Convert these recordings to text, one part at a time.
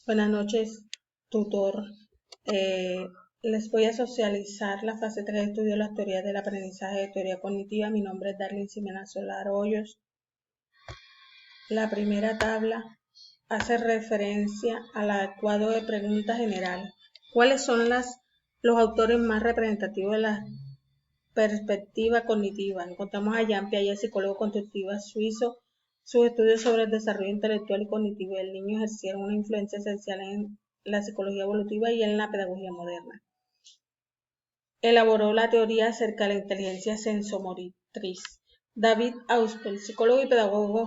Buenas noches, tutor. Eh, Les voy a socializar la fase 3 de estudio de las teorías del aprendizaje de teoría cognitiva. Mi nombre es Darlene Ximena Solar Hoyos. La primera tabla hace referencia al cuadro de preguntas generales. ¿Cuáles son los autores más representativos de la perspectiva cognitiva? Encontramos a Jean Piaget, psicólogo constructivo suizo. Sus estudios sobre el desarrollo intelectual y cognitivo del niño ejercieron una influencia esencial en la psicología evolutiva y en la pedagogía moderna. Elaboró la teoría acerca de la inteligencia sensomotriz. David Ausubel, psicólogo y pedagogo,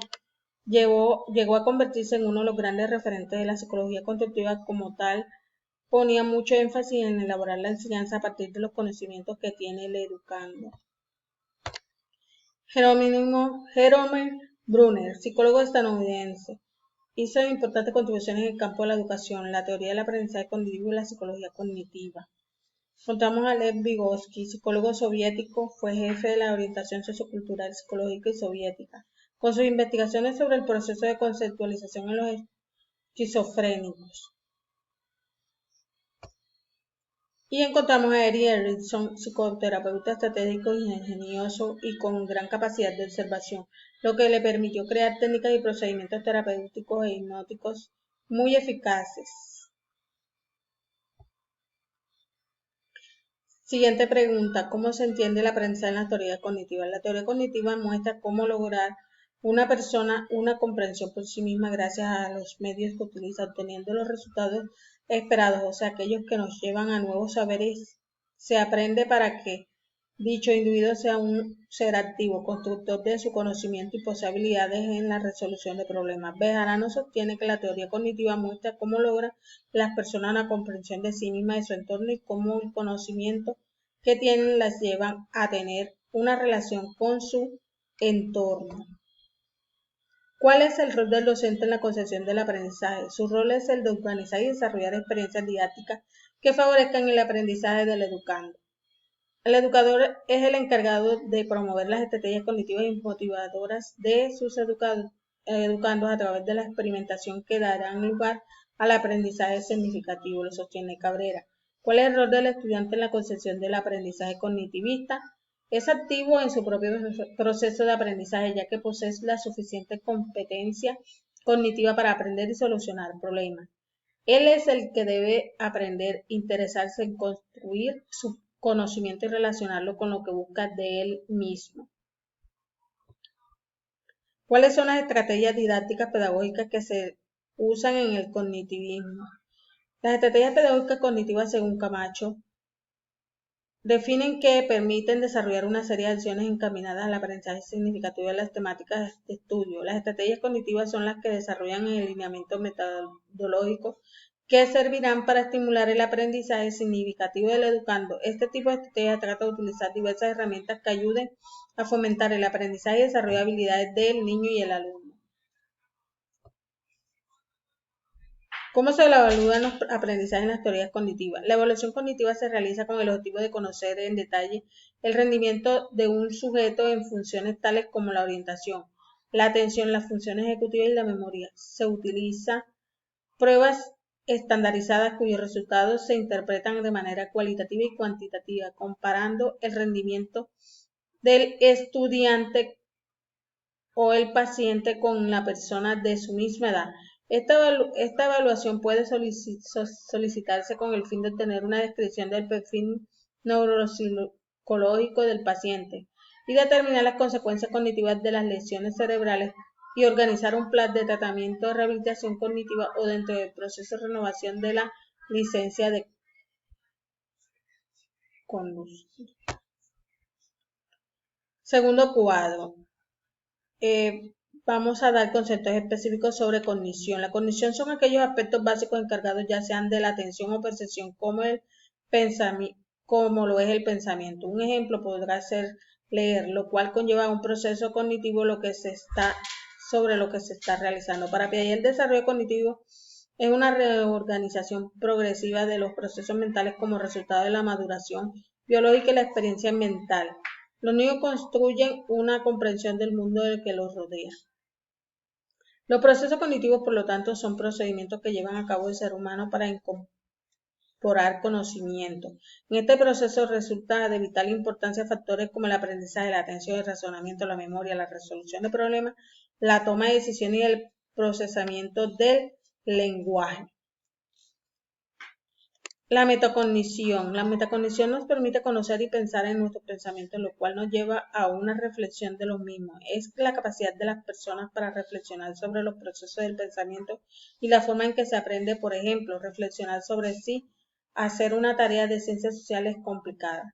llegó a convertirse en uno de los grandes referentes de la psicología constructiva. Como tal, ponía mucho énfasis en elaborar la enseñanza a partir de los conocimientos que tiene el educando. Jerome Brunner, psicólogo estadounidense, hizo importantes contribuciones en el campo de la educación, la teoría del aprendizaje cognitivo y la psicología cognitiva. Encontramos a Lev Vygotsky, psicólogo soviético, fue jefe de la orientación sociocultural, psicológica y soviética, con sus investigaciones sobre el proceso de conceptualización en los esquizofrénicos. Y encontramos a Erik Erikson, psicoterapeuta estratégico y ingenioso y con gran capacidad de observación, lo que le permitió crear técnicas y procedimientos terapéuticos e hipnóticos muy eficaces. Siguiente pregunta: ¿cómo se entiende el aprendizaje en la teoría cognitiva? La teoría cognitiva muestra cómo lograr una persona una comprensión por sí misma gracias a los medios que utiliza, obteniendo los resultados esperados, o sea, aquellos que nos llevan a nuevos saberes. Se aprende para que dicho individuo sea un ser activo, constructor de su conocimiento y posibilidades en la resolución de problemas. Bejarano sostiene que la teoría cognitiva muestra cómo logra las personas una comprensión de sí mismas, de su entorno, y cómo el conocimiento que tienen las llevan a tener una relación con su entorno. ¿Cuál es el rol del docente en la concepción del aprendizaje? Su rol es el de organizar y desarrollar experiencias didácticas que favorezcan el aprendizaje del educando. El educador es el encargado de promover las estrategias cognitivas y motivadoras de sus educandos a través de la experimentación que darán lugar al aprendizaje significativo, lo sostiene Cabrera. ¿Cuál es el rol del estudiante en la concepción del aprendizaje cognitivista? Es activo en su propio proceso de aprendizaje, ya que posee la suficiente competencia cognitiva para aprender y solucionar problemas. Él es el que debe aprender, interesarse en construir su conocimiento y relacionarlo con lo que busca de él mismo. ¿Cuáles son las estrategias didácticas pedagógicas que se usan en el cognitivismo? Las estrategias pedagógicas cognitivas, según Camacho, definen que permiten desarrollar una serie de acciones encaminadas al aprendizaje significativo de las temáticas de estudio. Las estrategias cognitivas son las que desarrollan el lineamiento metodológico que servirán para estimular el aprendizaje significativo del educando. Este tipo de estrategia trata de utilizar diversas herramientas que ayuden a fomentar el aprendizaje y desarrollar habilidades del niño y el alumno. ¿Cómo se evalúan los aprendizajes en las teorías cognitivas? La evaluación cognitiva se realiza con el objetivo de conocer en detalle el rendimiento de un sujeto en funciones tales como la orientación, la atención, las funciones ejecutivas y la memoria. Se utilizan pruebas estandarizadas cuyos resultados se interpretan de manera cualitativa y cuantitativa, comparando el rendimiento del estudiante o el paciente con la persona de su misma edad. Esta evaluación puede solicitarse con el fin de obtener una descripción del perfil neuropsicológico del paciente y determinar las consecuencias cognitivas de las lesiones cerebrales y organizar un plan de tratamiento de rehabilitación cognitiva o dentro del proceso de renovación de la licencia de conducir. Segundo cuadro. Vamos a dar conceptos específicos sobre cognición. La cognición son aquellos aspectos básicos encargados ya sean de la atención o percepción como lo es el pensamiento. Un ejemplo podrá ser leer, lo cual conlleva un proceso cognitivo sobre lo que se está realizando. Para Piaget, el desarrollo cognitivo es una reorganización progresiva de los procesos mentales como resultado de la maduración biológica y la experiencia mental. Los niños construyen una comprensión del mundo que los rodea. Los procesos cognitivos, por lo tanto, son procedimientos que llevan a cabo el ser humano para incorporar conocimiento. En este proceso resulta de vital importancia factores como el aprendizaje, la atención, el razonamiento, la memoria, la resolución de problemas, la toma de decisiones y el procesamiento del lenguaje. La metacognición. La metacognición nos permite conocer y pensar en nuestros pensamientos, lo cual nos lleva a una reflexión de los mismos. Es la capacidad de las personas para reflexionar sobre los procesos del pensamiento y la forma en que se aprende, por ejemplo, reflexionar sobre sí, hacer una tarea de ciencias sociales complicada.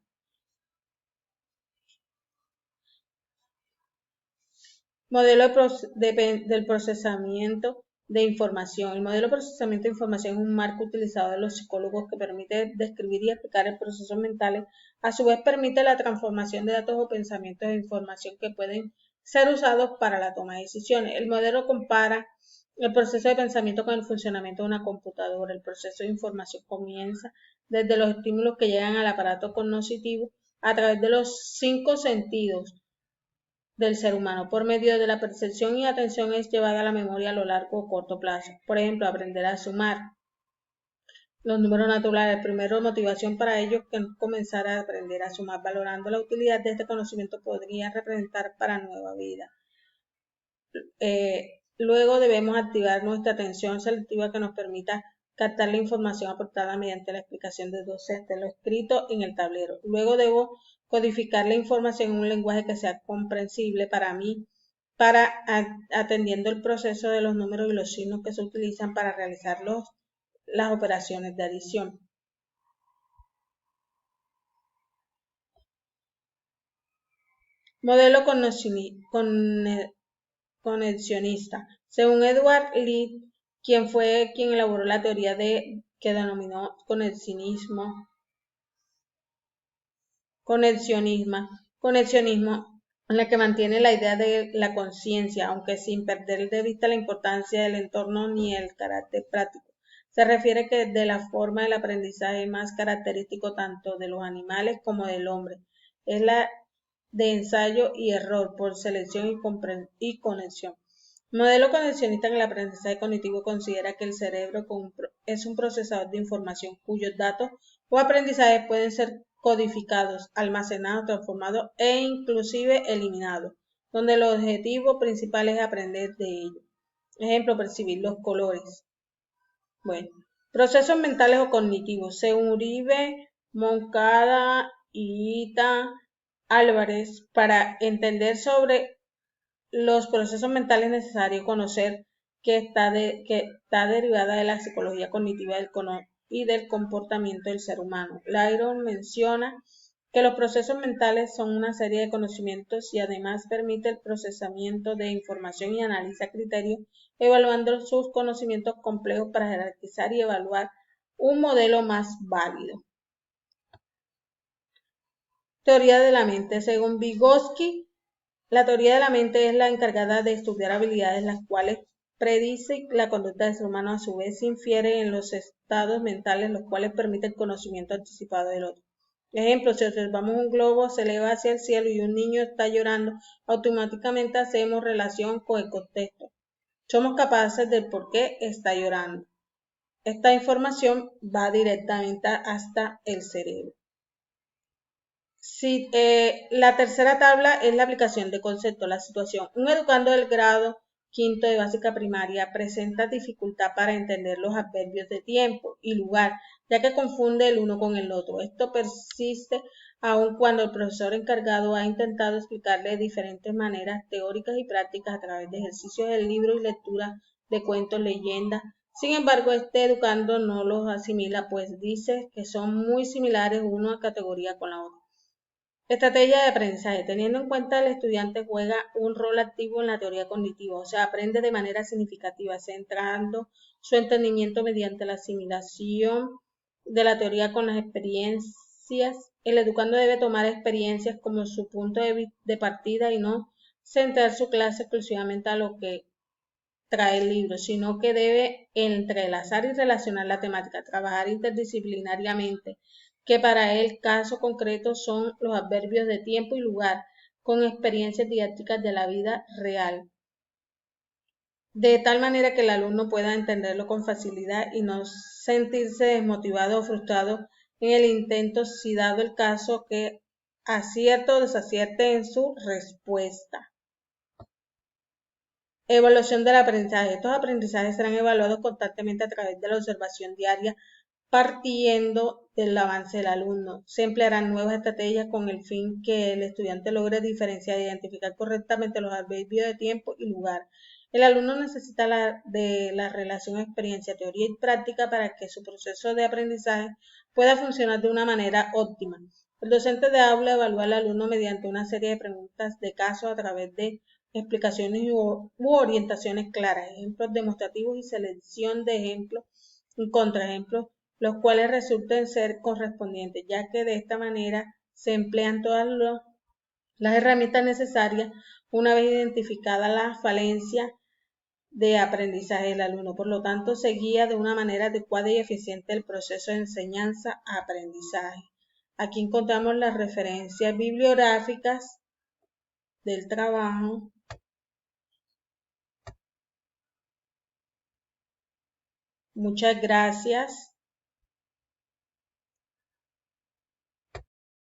Modelo del procesamiento de información. El modelo de procesamiento de información es un marco utilizado de los psicólogos que permite describir y explicar el procesos mentales. A su vez, permite la transformación de datos o pensamientos de información que pueden ser usados para la toma de decisiones. El modelo compara el proceso de pensamiento con el funcionamiento de una computadora. El proceso de información comienza desde los estímulos que llegan al aparato cognitivo a través de los 5 sentidos del ser humano. Por medio de la percepción y atención es llevada a la memoria a lo largo o corto plazo. Por ejemplo, aprender a sumar los números naturales. Primero, motivación para ellos que comenzar a aprender a sumar, valorando la utilidad de este conocimiento podría representar para nueva vida. Luego debemos activar nuestra atención selectiva que nos permita captar la información aportada mediante la explicación de docente, lo escrito en el tablero. Luego debo codificar la información en un lenguaje que sea comprensible para mí, atendiendo el proceso de los números y los signos que se utilizan para realizar las operaciones de adición. Modelo conexionista. Según Edward Lead, quien fue quien elaboró la teoría que denominó conexionismo, en la que mantiene la idea de la conciencia, aunque sin perder de vista la importancia del entorno ni el carácter práctico. Se refiere que de la forma del aprendizaje más característico tanto de los animales como del hombre es la de ensayo y error por selección y conexión. El modelo conexionista en el aprendizaje cognitivo considera que el cerebro es un procesador de información cuyos datos o aprendizajes pueden ser codificados, almacenados, transformados e inclusive eliminados, donde el objetivo principal es aprender de ellos. Ejemplo, percibir los colores. Bueno, procesos mentales o cognitivos. Según Uribe, Moncada y Ita Álvarez, para entender sobre los procesos mentales es necesario conocer que está derivada de la psicología cognitiva y del comportamiento del ser humano. Lyron menciona que los procesos mentales son una serie de conocimientos y además permite el procesamiento de información y analiza criterios, evaluando sus conocimientos complejos para jerarquizar y evaluar un modelo más válido. Teoría de la mente. Según Vygotsky, la teoría de la mente es la encargada de estudiar habilidades las cuales predice la conducta del ser humano, a su vez infiere en los estados mentales los cuales permiten el conocimiento anticipado del otro. Ejemplo, si observamos un globo se eleva hacia el cielo y un niño está llorando, automáticamente hacemos relación con el contexto. Somos capaces de por qué está llorando. Esta información va directamente hasta el cerebro. La tercera tabla es la aplicación de conceptos, la situación. Un educando del grado quinto de básica primaria presenta dificultad para entender los adverbios de tiempo y lugar, ya que confunde el uno con el otro. Esto persiste aun cuando el profesor encargado ha intentado explicarle de diferentes maneras teóricas y prácticas a través de ejercicios del libro y lectura de cuentos, leyendas. Sin embargo, este educando no los asimila, pues dice que son muy similares una categoría con la otra. Estrategia de aprendizaje. Teniendo en cuenta el estudiante juega un rol activo en la teoría cognitiva, o sea, aprende de manera significativa, centrando su entendimiento mediante la asimilación de la teoría con las experiencias. El educando debe tomar experiencias como su punto de partida y no centrar su clase exclusivamente a lo que trae el libro, sino que debe entrelazar y relacionar la temática, trabajar interdisciplinariamente, que para el caso concreto son los adverbios de tiempo y lugar, con experiencias didácticas de la vida real. de tal manera que el alumno pueda entenderlo con facilidad y no sentirse desmotivado o frustrado en el intento si dado el caso que acierte o desacierte en su respuesta. Evaluación del aprendizaje. Estos aprendizajes serán evaluados constantemente a través de la observación diaria partiendo del avance del alumno. Se emplearán nuevas estrategias con el fin que el estudiante logre diferenciar e identificar correctamente los adverbios de tiempo y lugar. El alumno necesita de la relación experiencia, teoría y práctica para que su proceso de aprendizaje pueda funcionar de una manera óptima. El docente de aula evalúa al alumno mediante una serie de preguntas de caso a través de explicaciones u orientaciones claras, ejemplos demostrativos y selección de ejemplos y contraejemplos, los cuales resulten ser correspondientes, ya que de esta manera se emplean todas las herramientas necesarias una vez identificada la falencia de aprendizaje del alumno. Por lo tanto, se guía de una manera adecuada y eficiente el proceso de enseñanza-aprendizaje. Aquí encontramos las referencias bibliográficas del trabajo. Muchas gracias.